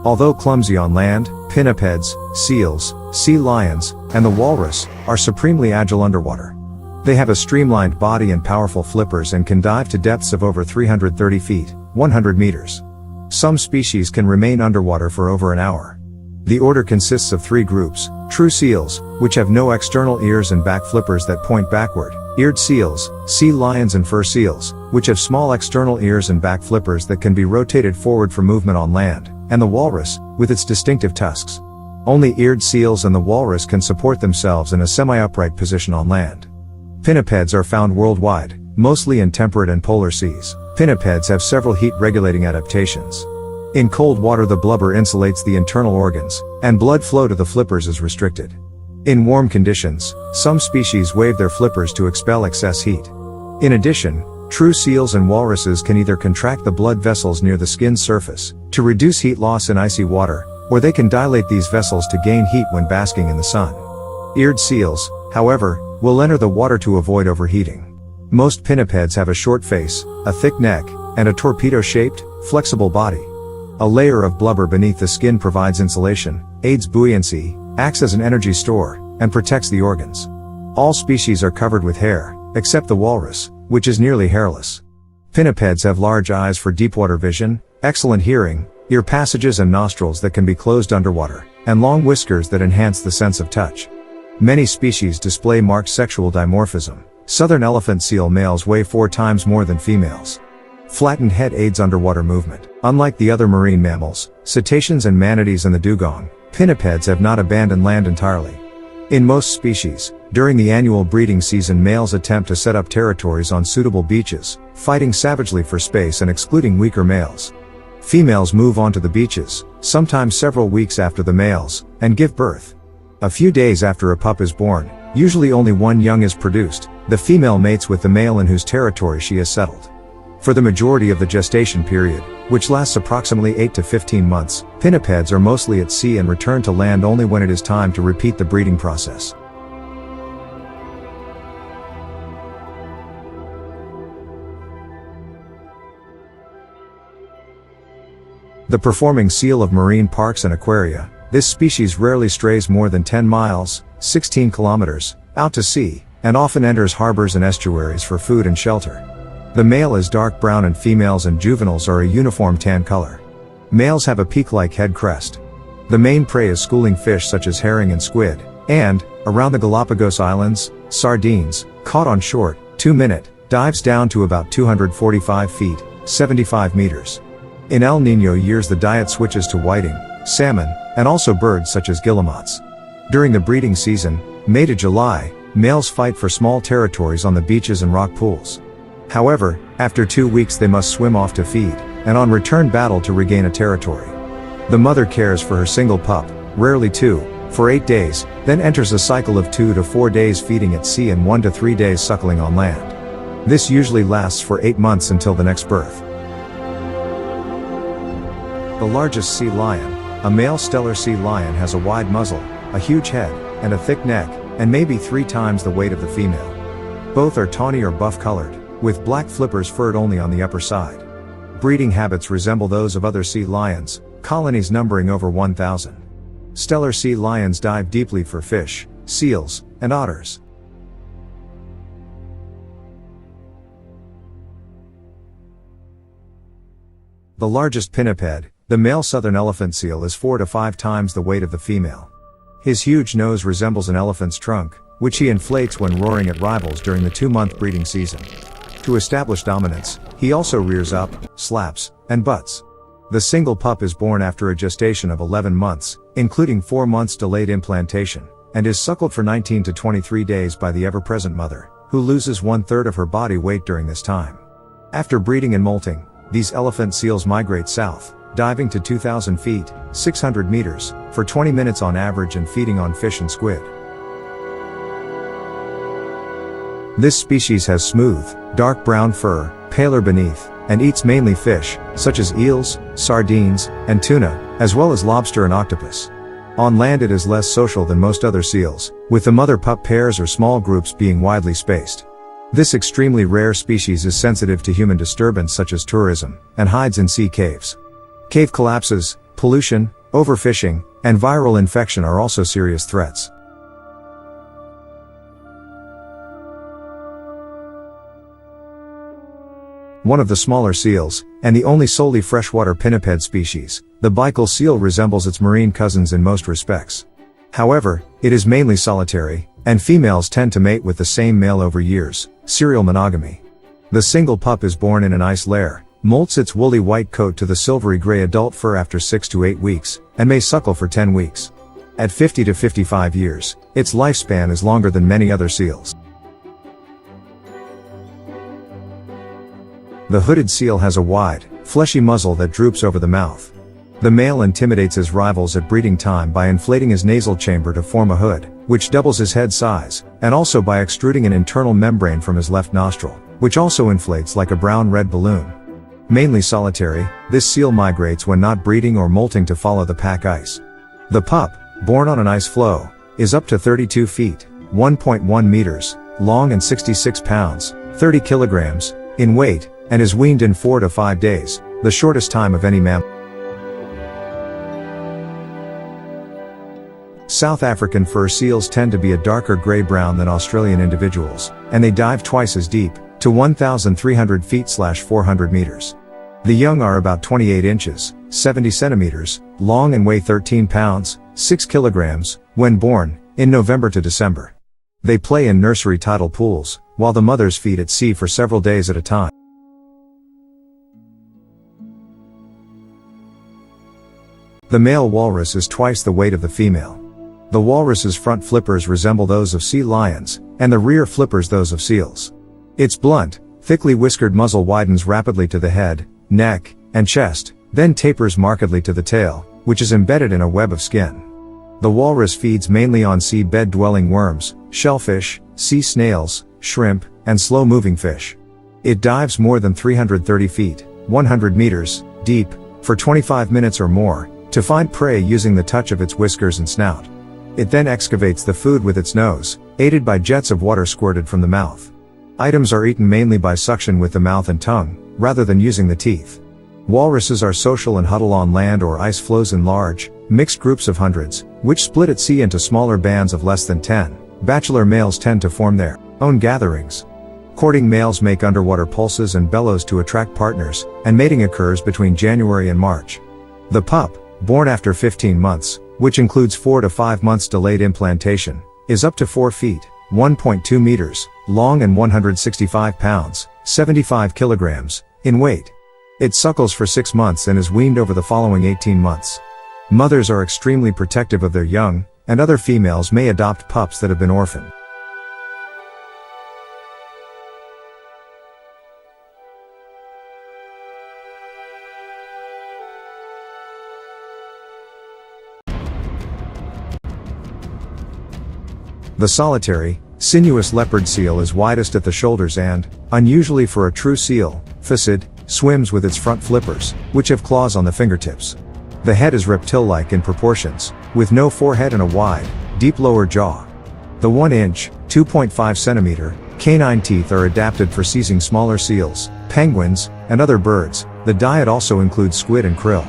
Although clumsy on land, pinnipeds, seals, sea lions, and the walrus are supremely agile underwater. They have a streamlined body and powerful flippers and can dive to depths of over 330 feet, 100 meters. Some species can remain underwater for over an hour. The order consists of 3 groups: true seals, which have no external ears and back flippers that point backward; eared seals, sea lions and fur seals, which have small external ears and back flippers that can be rotated forward for movement on land; and the walrus, with its distinctive tusks. Only eared seals and the walrus can support themselves in a semi-upright position on land. Pinnipeds are found worldwide, mostly in temperate and polar seas. Pinnipeds have several heat-regulating adaptations. In cold water, the blubber insulates the internal organs, and blood flow to the flippers is restricted. In warm conditions, some species wave their flippers to expel excess heat. In addition, true seals and walruses can either contract the blood vessels near the skin's surface to reduce heat loss in icy water, or they can dilate these vessels to gain heat when basking in the sun. Eared seals, however, will enter the water to avoid overheating. Most pinnipeds have a short face, a thick neck, and a torpedo-shaped, flexible body. A layer of blubber beneath the skin provides insulation, aids buoyancy, acts as an energy store, and protects the organs. All species are covered with hair, except the walrus, which is nearly hairless. Pinnipeds have large eyes for deepwater vision, excellent hearing, ear passages and nostrils that can be closed underwater, and long whiskers that enhance the sense of touch. Many species display marked sexual dimorphism. Southern elephant seal males weigh 4 times more than females. Flattened head aids underwater movement. Unlike the other marine mammals, cetaceans and manatees and the dugong, pinnipeds have not abandoned land entirely. In most species, during the annual breeding season, males attempt to set up territories on suitable beaches, fighting savagely for space and excluding weaker males. Females move onto the beaches, sometimes several weeks after the males, and give birth. A few days after a pup is born, usually only one young is produced, the female mates with the male in whose territory she has settled. For the majority of the gestation period, which lasts approximately 8 to 15 months, pinnipeds are mostly at sea and return to land only when it is time to repeat the breeding process. The performing seal of marine parks and aquaria, this species rarely strays more than 10 miles, 16 kilometers, out to sea, and often enters harbors and estuaries for food and shelter. The male is dark brown and females and juveniles are a uniform tan color. Males have a peak-like head crest. The main prey is schooling fish such as herring and squid, and, around the Galapagos Islands, sardines, caught on short, 2-minute, dives down to about 245 feet, 75 meters. In El Niño years the diet switches to whiting, salmon, and also birds such as guillemots. During the breeding season, May to July, males fight for small territories on the beaches and rock pools. However, after 2 weeks they must swim off to feed, and on return battle to regain a territory. The mother cares for her single pup, rarely 2, for 8 days, then enters a cycle of 2 to 4 days feeding at sea and 1 to 3 days suckling on land. This usually lasts for 8 months until the next birth. The largest sea lion, a male stellar sea lion, has a wide muzzle, a huge head, and a thick neck, and maybe 3 times the weight of the female. Both are tawny or buff colored, with black flippers furred only on the upper side. Breeding habits resemble those of other sea lions, colonies numbering over 1,000. Stellar sea lions dive deeply for fish, seals, and otters. The largest pinniped, the male southern elephant seal, is 4 to 5 times the weight of the female. His huge nose resembles an elephant's trunk, which he inflates when roaring at rivals during the 2-month breeding season. To establish dominance, he also rears up, slaps, and butts. The single pup is born after a gestation of 11 months, including 4 months delayed implantation, and is suckled for 19 to 23 days by the ever-present mother, who loses 1/3 of her body weight during this time. After breeding and molting, these elephant seals migrate south, diving to 2,000 feet, 600 meters, for 20 minutes on average and feeding on fish and squid. This species has smooth, dark brown fur, paler beneath, and eats mainly fish, such as eels, sardines, and tuna, as well as lobster and octopus. On land it is less social than most other seals, with the mother-pup pairs or small groups being widely spaced. This extremely rare species is sensitive to human disturbance such as tourism, and hides in sea caves. Cave collapses, Pollution, overfishing, and viral infection are also serious threats. One of the smaller seals, and the only solely freshwater pinniped species, the Baikal seal resembles its marine cousins in most respects. However, it is mainly solitary, and females tend to mate with the same male over years, serial monogamy. The single pup is born in an ice lair, molts its woolly white coat to the silvery gray adult fur after 6 to 8 weeks, and may suckle for 10 weeks. At 50 to 55 years, its lifespan is longer than many other seals. The hooded seal has a wide, fleshy muzzle that droops over the mouth. The male intimidates his rivals at breeding time by inflating his nasal chamber to form a hood, which doubles his head size, and also by extruding an internal membrane from his left nostril, which also inflates like a brown-red balloon. Mainly solitary, this seal migrates when not breeding or molting to follow the pack ice. The pup, born on an ice floe, is up to 32 feet, 1.1 meters, long and 66 pounds, 30 kilograms, in weight, and is weaned in 4 to 5 days, the shortest time of any mammal. South African fur seals tend to be a darker gray-brown than Australian individuals, and they dive twice as deep, to 1,300 feet/400 meters. The young are about 28 inches, 70 centimeters, long and weigh 13 pounds, 6 kilograms, when born, in November to December. They play in nursery tidal pools, while the mothers feed at sea for several days at a time. The male walrus is twice the weight of the female. The walrus's front flippers resemble those of sea lions, and the rear flippers those of seals. Its blunt, thickly whiskered muzzle widens rapidly to the head, neck, and chest, then tapers markedly to the tail, which is embedded in a web of skin. The walrus feeds mainly on seabed-dwelling worms, shellfish, sea snails, shrimp, and slow-moving fish. It dives more than 330 feet, 100 meters, deep, for 25 minutes or more, to find prey using the touch of its whiskers and snout. It then excavates the food with its nose, aided by jets of water squirted from the mouth. Items are eaten mainly by suction with the mouth and tongue, rather than using the teeth. Walruses are social and huddle on land or ice floes in large, mixed groups of hundreds, which split at sea into smaller bands of less than 10. Bachelor males tend to form their own gatherings. Courting males make underwater pulses and bellows to attract partners, and mating occurs between January and March. The pup, born after 15 months, which includes 4 to 5 months delayed implantation, is up to 4 feet, 1.2 meters, long and 165 pounds, 75 kilograms, in weight. It suckles for 6 months and is weaned over the following 18 months. Mothers are extremely protective of their young, and other females may adopt pups that have been orphaned. The solitary, sinuous leopard seal is widest at the shoulders and, unusually for a true seal, facid, swims with its front flippers, which have claws on the fingertips. The head is reptile-like in proportions, with no forehead and a wide, deep lower jaw. The 1-inch, 2.5 centimeter, canine teeth are adapted for seizing smaller seals, penguins, and other birds. The diet also includes squid and krill.